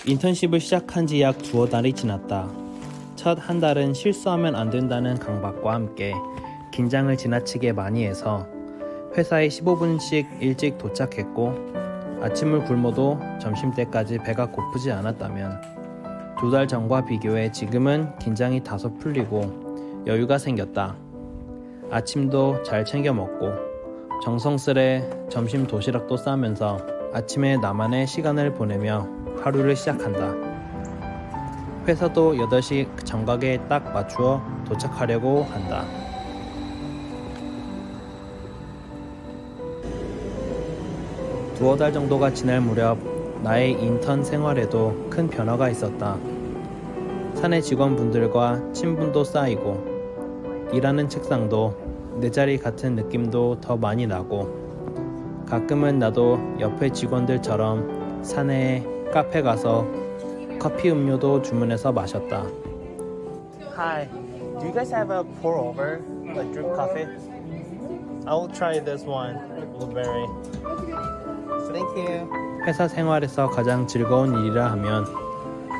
인턴십을 시작한 지 약 두어 달이 지났다. 첫 한 달은 실수하면 안 된다는 강박과 함께 긴장을 지나치게 많이 해서 회사에 15분씩 일찍 도착했고 아침을 굶어도 점심때까지 배가 고프지 않았다면 2달 전과 비교해 지금은 긴장이 다소 풀리고 여유가 생겼다. 아침도 잘 챙겨 먹고 정성스레 점심 도시락도 싸면서 아침에 나만의 시간을 보내며 하루를 시작한다. 회사도 8시 정각에 딱 맞추어 도착하려고 한다. 두어 달 정도가 지날 무렵 나의 인턴 생활에도 큰 변화가 있었다. 사내 직원분들과 친분도 쌓이고 일하는 책상도 내 자리 같은 느낌도 더 많이 나고 가끔은 나도 옆에 직원들처럼 사내에 카페 가서 커피 음료도 주문해서 마셨다. Hi, do you guys have a pour over, a drip coffee? I will try this one, blueberry. Thank you. 회사 생활에서 가장 즐거운 일이라 하면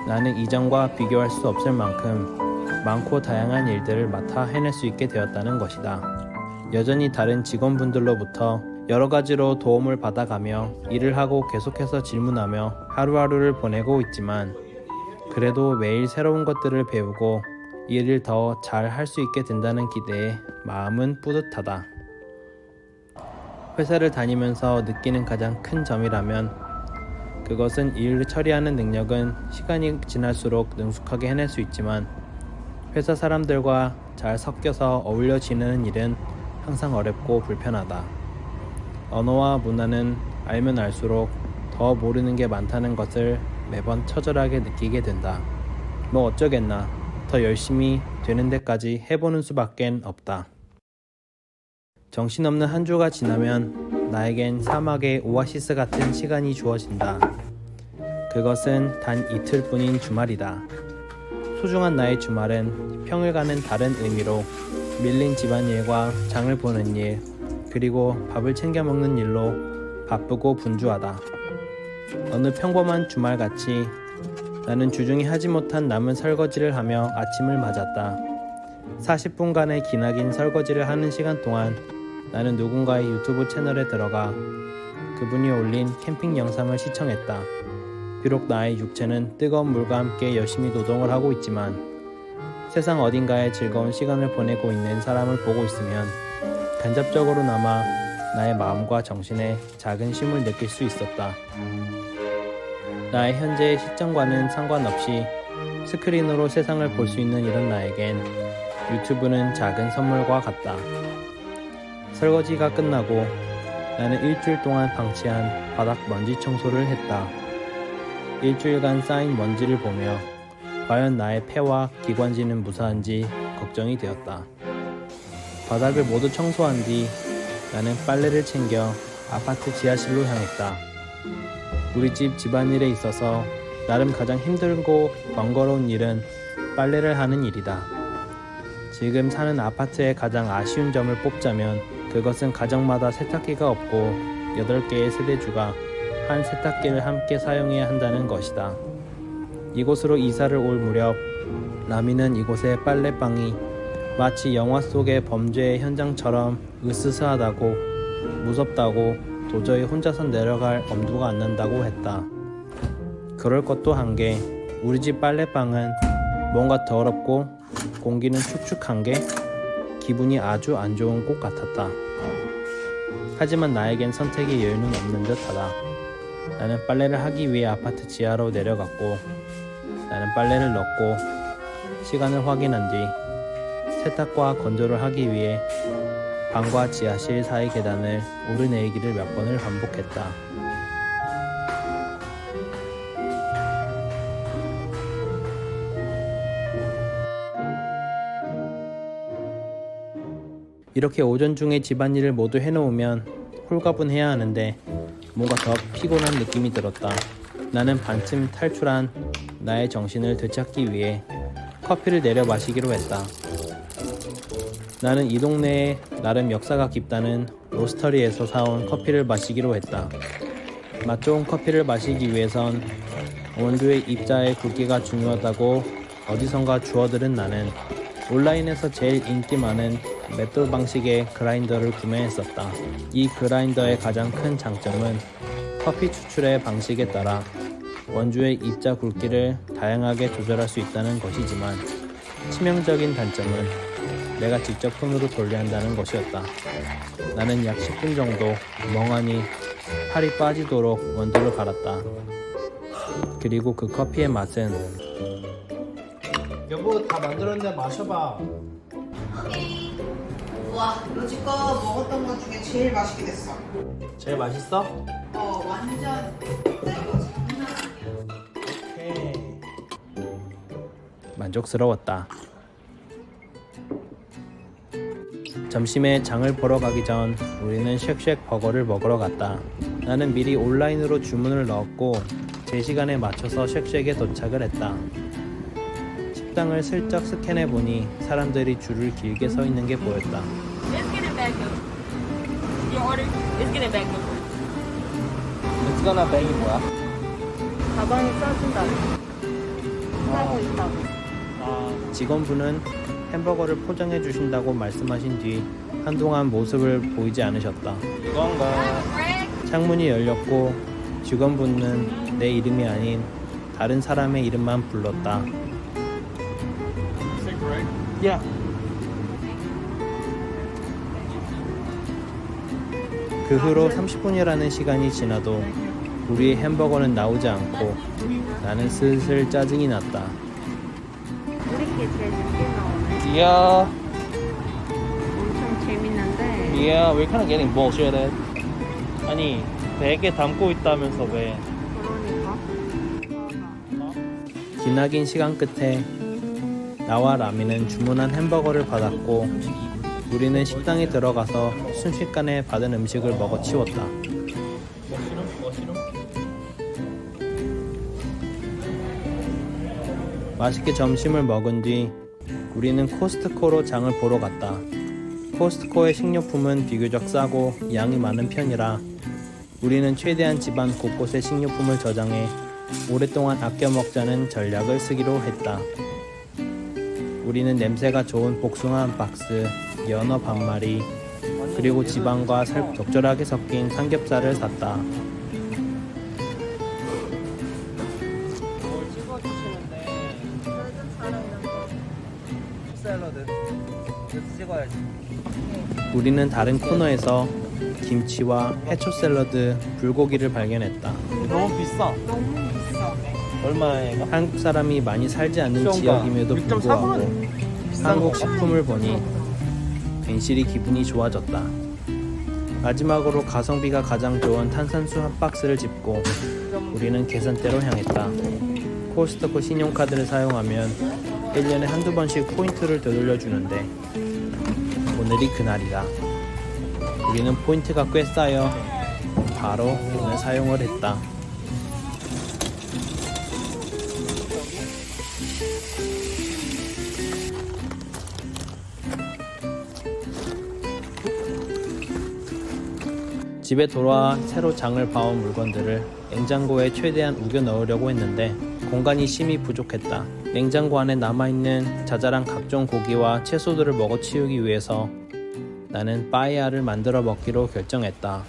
나는 이전과 비교할 수 없을 만큼 많고 다양한 일들을 맡아 해낼 수 있게 되었다는 것이다. 여전히 다른 직원분들로부터 여러 가지로 도움을 받아가며 일을 하고 계속해서 질문하며 하루하루를 보내고 있지만 그래도 매일 새로운 것들을 배우고 일을 더 잘 할 수 있게 된다는 기대에 마음은 뿌듯하다. 회사를 다니면서 느끼는 가장 큰 점이라면 그것은 일을 처리하는 능력은 시간이 지날수록 능숙하게 해낼 수 있지만 회사 사람들과 잘 섞여서 어울려 지내는 일은 항상 어렵고 불편하다. 언어와 문화는 알면 알수록 더 모르는 게 많다는 것을 매번 처절하게 느끼게 된다. 뭐 어쩌겠나. 더 열심히 되는 데까지 해보는 수밖엔 없다. 정신없는 한 주가 지나면 나에겐 사막의 오아시스 같은 시간이 주어진다. 그것은 단 이틀뿐인 주말이다. 소중한 나의 주말은 평일과는 다른 의미로 밀린 집안일과 장을 보는 일, 그리고 밥을 챙겨 먹는 일로 바쁘고 분주하다. 어느 평범한 주말같이 나는 주중에 하지 못한 남은 설거지를 하며 아침을 맞았다. 40분간의 기나긴 설거지를 하는 시간 동안 나는 누군가의 유튜브 채널에 들어가 그분이 올린 캠핑 영상을 시청했다. 비록 나의 육체는 뜨거운 물과 함께 열심히 노동을 하고 있지만 세상 어딘가에 즐거운 시간을 보내고 있는 사람을 보고 있으면 간접적으로나마 나의 마음과 정신에 작은 쉼을 느낄 수 있었다. 나의 현재의 시점과는 상관없이 스크린으로 세상을 볼 수 있는 이런 나에겐 유튜브는 작은 선물과 같다. 설거지가 끝나고 나는 일주일 동안 방치한 바닥 먼지 청소를 했다. 일주일간 쌓인 먼지를 보며 과연 나의 폐와 기관지는 무사한지 걱정이 되었다. 바닥을 모두 청소한 뒤 나는 빨래를 챙겨 아파트 지하실로 향했다. 우리 집 집안일에 있어서 나름 가장 힘들고 번거로운 일은 빨래를 하는 일이다. 지금 사는 아파트의 가장 아쉬운 점을 뽑자면 그것은 가정마다 세탁기가 없고 8개의 세대주가 한 세탁기를 함께 사용해야 한다는 것이다. 이곳으로 이사를 올 무렵 라미는 이곳의 빨래방이 마치 영화 속의 범죄의 현장처럼 으스스하다고 무섭다고 도저히 혼자선 내려갈 엄두가 안 난다고 했다. 그럴 것도 한 게 우리 집 빨래방은 뭔가 더럽고 공기는 축축한 게 기분이 아주 안 좋은 곳 같았다. 하지만 나에겐 선택의 여유는 없는 듯하다. 나는 빨래를 하기 위해 아파트 지하로 내려갔고 나는 빨래를 넣고 시간을 확인한 뒤 세탁과 건조를 하기 위해 방과 지하실 사이 계단을 오르내리기를 몇 번을 반복했다. 이렇게 오전 중에 집안일을 모두 해놓으면 홀가분해야 하는데 뭔가 더 피곤한 느낌이 들었다. 나는 반쯤 탈출한 나의 정신을 되찾기 위해 커피를 내려 마시기로 했다. 나는 이 동네에 나름 역사가 깊다는 로스터리에서 사온 커피를 마시기로 했다. 맛 좋은 커피를 마시기 위해선 원두의 입자의 굵기가 중요하다고 어디선가 주워들은 나는 온라인에서 제일 인기 많은 맷돌 방식의 그라인더를 구매했었다. 이 그라인더의 가장 큰 장점은 커피 추출의 방식에 따라 원두의 입자 굵기를 다양하게 조절할 수 있다는 것이지만 치명적인 단점은 내가 직접 손으로 돌려야 한다는 것이었다. 나는 약 10분 정도 멍하니 팔이 빠지도록 원두를 갈았다. 그리고 그 커피의 맛은 여보 다 만들었는데 마셔봐. 오케이. 와, 여지껏 먹었던 것 중에 제일 맛있게 됐어. 제일 맛있어? 완전 새거 장난 아니야. 오케이. 만족스러웠다. 점심에 장을 보러 가기 전 우리는 쉑쉑 버거를 먹으러 갔다. 나는 미리 온라인으로 주문을 넣었고 제 시간에 맞춰서 쉑쉑에 도착을 했다. 식당을 슬쩍 스캔해 보니 사람들이 줄을 길게 서 있는 게 보였다. It's getting back up. Your order is getting back up. It's gonna bang이 뭐야? 가방에 싸준다. 싸고 있다고. 직원분은 햄버거를 포장해 주신다고 말씀하신 뒤 한동안 모습을 보이지 않으셨다. 이건가? 창문이 열렸고 직원분은 내 이름이 아닌 다른 사람의 이름만 불렀다. Yeah. 그 후로 30분이라는 시간이 지나도 우리의 햄버거는 나오지 않고 나는 슬슬 짜증이 났다. 우리께 제일 늦게 나오네. Yeah, 엄청 재밌는데. yeah, we're kind of getting bullshitted. 아니, 베개 담고 있다면서 왜? 그러니까. 기나긴 시간 끝에 나와 라미는 주문한 햄버거를 받았고 우리는 식당에 들어가서 순식간에 받은 음식을 먹어 치웠다. 맛있게 점심을 먹은 뒤 우리는 코스트코로 장을 보러 갔다. 코스트코의 식료품은 비교적 싸고 양이 많은 편이라 우리는 최대한 집안 곳곳에 식료품을 저장해 오랫동안 아껴 먹자는 전략을 쓰기로 했다. 우리는 냄새가 좋은 복숭아 한 박스, 연어 반마리, 그리고 지방과 살 적절하게 섞인 삼겹살을 샀다. 우리는 다른 코너에서 김치와 해초 샐러드, 불고기를 발견했다. 너무 비싸. 너무 비싸네. 얼마에? 한국 사람이 많이 살지 않는 지역임에도 불구하고 한국 식품을 보니 괜시리 기분이 좋아졌다. 마지막으로 가성비가 가장 좋은 탄산수 한 박스를 짚고 우리는 계산대로 향했다. 코스트코 신용카드를 사용하면 1년에 한두 번씩 포인트를 되돌려주는데 오늘이 그날이다. 우리는 포인트가 꽤 쌓여 바로 오늘 사용을 했다. 집에 돌아와 새로 장을 봐온 물건들을 냉장고에 최대한 우겨 넣으려고 했는데 공간이 심히 부족했다. 냉장고 안에 남아있는 자잘한 각종 고기와 채소들을 먹어치우기 위해서 나는 빠에야를 만들어 먹기로 결정했다.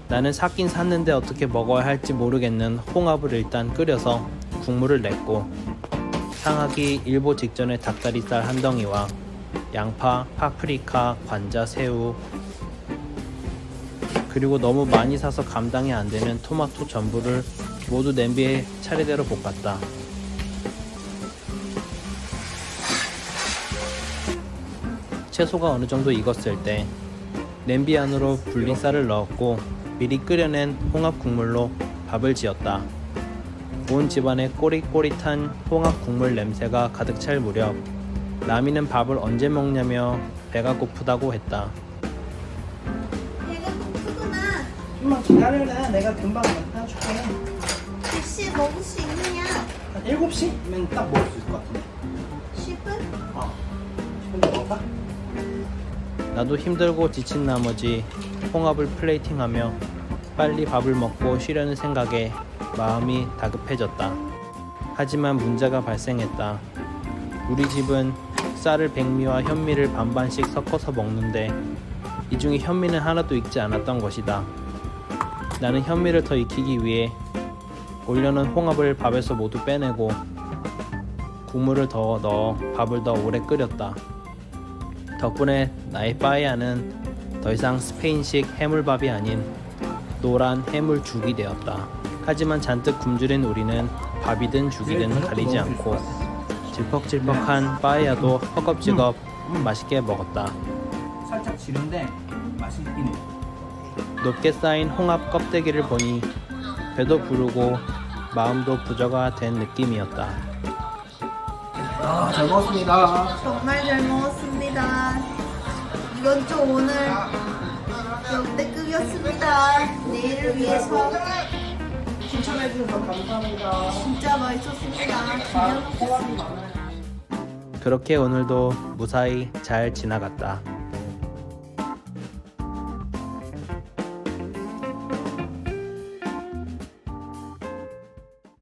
나는 샀긴 샀는데 어떻게 먹어야 할지 모르겠는 홍합을 일단 끓여서 국물을 냈고 상하기 일보 직전에 닭다리살 한 덩이와 양파, 파프리카, 관자, 새우 그리고 너무 많이 사서 감당이 안 되는 토마토 전부를 모두 냄비에 차례대로 볶았다. 채소가 어느 정도 익었을 때 냄비 안으로 불린 쌀을 넣었고 미리 끓여낸 홍합 국물로 밥을 지었다. 온 집안에 꼬릿꼬릿한 홍합 국물 냄새가 가득 찰 무렵 라미는 밥을 언제 먹냐며 배가 고프다고 했다. 배가 고프구나. 좀만 기다릴래? 내가 금방 갖다 줄게. 몇 시에 먹을 수 있느냐? 한 7시면 딱 먹을 수 있을 것 같은데. 10분? 10분 먹을까? 나도 힘들고 지친 나머지 홍합을 플레이팅하며 빨리 밥을 먹고 쉬려는 생각에 마음이 다급해졌다. 하지만 문제가 발생했다. 우리 집은 쌀을 백미와 현미를 반반씩 섞어서 먹는데 이 중에 현미는 하나도 익지 않았던 것이다. 나는 현미를 더 익히기 위해 올려놓은 홍합을 밥에서 모두 빼내고 국물을 더 넣어 밥을 더 오래 끓였다. 덕분에 나의 빠에야는 더 이상 스페인식 해물밥이 아닌 노란 해물죽이 되었다. 하지만 잔뜩 굶주린 우리는 밥이든 죽이든 가리지 않고 질퍽질퍽한 빠에야도 허겁지겁 맛있게 먹었다. 살짝 지른데 맛있긴 해. 높게 쌓인 홍합 껍데기를 보니 배도 부르고 마음도 부저가 된 느낌이었다. 아, 잘 먹었습니다. 정말 잘 먹었습니다. 이건 좀 오늘 역대급이었습니다. 내일을 위해서 추천해주셔서 감사합니다. 진짜 맛있었습니다. 기가 막혔습니다. 그렇게 오늘도 무사히 잘 지나갔다.